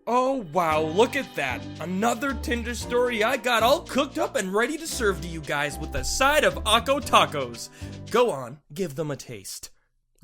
Oh wow, look at that. Another Tinder story I got all cooked up and ready to serve to you guys with a side of Akko tacos. Go on, give them a taste.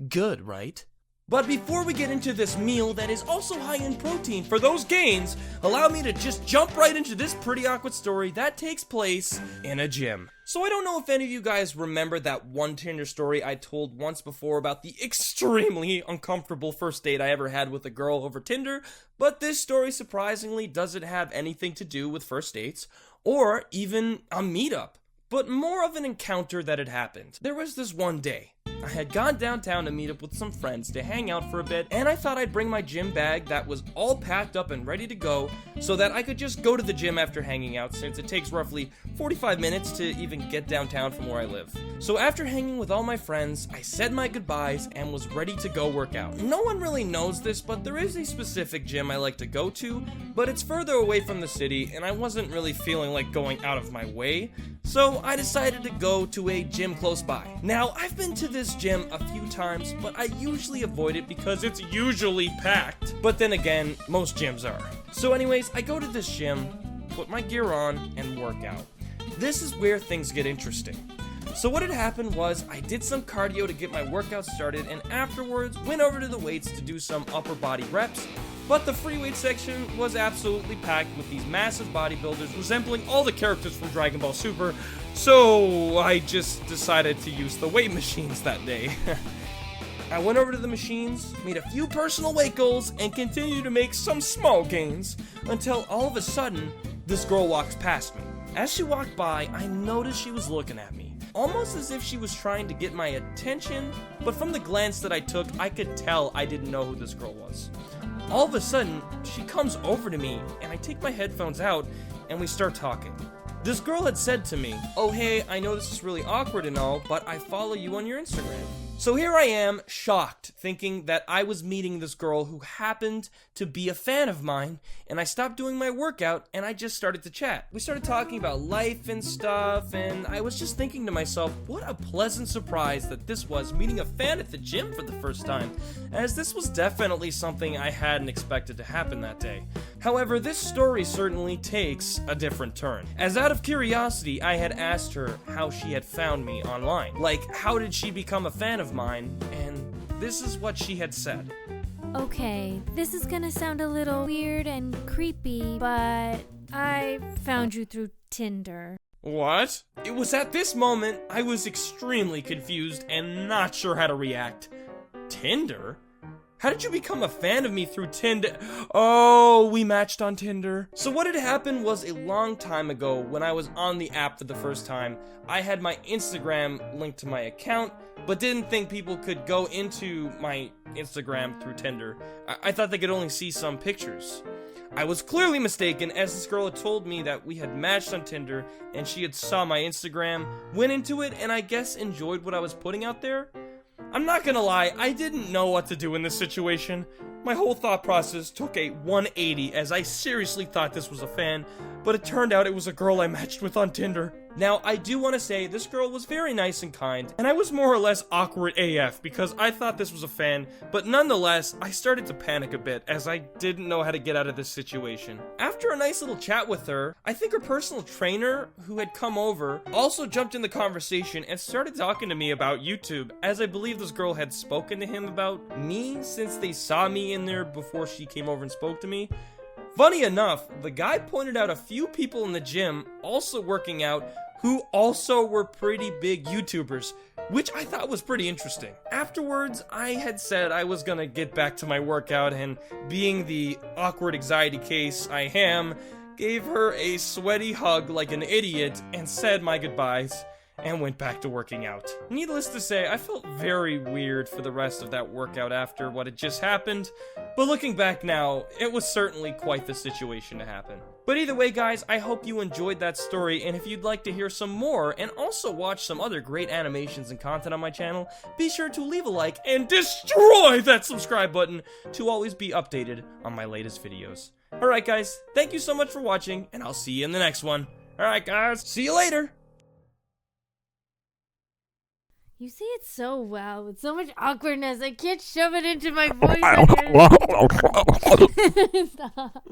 Good, right? But before we get into this meal that is also high in protein for those gains, allow me to just jump right into this pretty awkward story that takes place in a gym. So I don't know if any of you guys remember that one Tinder story I told once before about the extremely uncomfortable first date I ever had with a girl over Tinder, but this story surprisingly doesn't have anything to do with first dates or even a meetup, but more of an encounter that had happened. There was this one day. I had gone downtown to meet up with some friends to hang out for a bit, and I thought I'd bring my gym bag that was all packed up and ready to go so that I could just go to the gym after hanging out, since it takes roughly 45 minutes to even get downtown from where I live. So after hanging with all my friends, I said my goodbyes and was ready to go work out. No one really knows this, but there is a specific gym I like to go to, but it's further away from the city, and I wasn't really feeling like going out of my way, so I decided to go to a gym close by. Now, I've been to this gym a few times, but I usually avoid it because it's usually packed. But then again, most gyms are. So anyways, I go to this gym, put my gear on, and work out. This is where things get interesting. So what had happened was I did some cardio to get my workout started, and afterwards went over to the weights to do some upper body reps. But the free weight section was absolutely packed with these massive bodybuilders resembling all the characters from Dragon Ball Super, so I just decided to use the weight machines that day. I went over to the machines, made a few personal weight goals, and continued to make some small gains, until all of a sudden, this girl walks past me. As she walked by, I noticed she was looking at me, almost as if she was trying to get my attention, but from the glance that I took, I could tell I didn't know who this girl was. All of a sudden, she comes over to me, and I take my headphones out, and we start talking. This girl had said to me, "Oh hey, I know this is really awkward and all, but I follow you on your Instagram." So here I am, shocked, thinking that I was meeting this girl who happened to be a fan of mine, and I stopped doing my workout, and I just started to chat. We started talking about life and stuff, and I was just thinking to myself, what a pleasant surprise that this was, meeting a fan at the gym for the first time, as this was definitely something I hadn't expected to happen that day. However, this story certainly takes a different turn, as out of curiosity, I had asked her how she had found me online. Like, how did she become a fan of mine? And this is what she had said. Okay, this is gonna sound a little weird and creepy, but I found you through Tinder. What? It was at this moment I was extremely confused and not sure how to react. Tinder? How did you become a fan of me through Tinder? Oh, we matched on Tinder. So what had happened was a long time ago when I was on the app for the first time, I had my Instagram linked to my account, but didn't think people could go into my Instagram through Tinder. I thought they could only see some pictures. I was clearly mistaken, as this girl had told me that we had matched on Tinder and she had saw my Instagram, went into it, and I guess enjoyed what I was putting out there. I'm not gonna lie, I didn't know what to do in this situation. My whole thought process took a 180 as I seriously thought this was a fan, but it turned out it was a girl I matched with on Tinder. Now, I do want to say this girl was very nice and kind, and I was more or less awkward AF because I thought this was a fan, but nonetheless, I started to panic a bit as I didn't know how to get out of this situation. After a nice little chat with her, I think her personal trainer, who had come over, also jumped in the conversation and started talking to me about YouTube, as I believe this girl had spoken to him about me since they saw me in there before she came over and spoke to me. Funny enough, the guy pointed out a few people in the gym also working out who also were pretty big YouTubers, which I thought was pretty interesting. Afterwards, I had said I was gonna get back to my workout, and being the awkward anxiety case I am, gave her a sweaty hug like an idiot and said my goodbyes, and went back to working out. Needless to say, I felt very weird for the rest of that workout after what had just happened, but looking back now, it was certainly quite the situation to happen. But either way, guys, I hope you enjoyed that story, and if you'd like to hear some more and also watch some other great animations and content on my channel, be sure to leave a like and destroy that subscribe button to always be updated on my latest videos. Alright guys, thank you so much for watching, and I'll see you in the next one. Alright guys, see you later! You say it so well, with so much awkwardness. I can't shove it into my voice. Stop.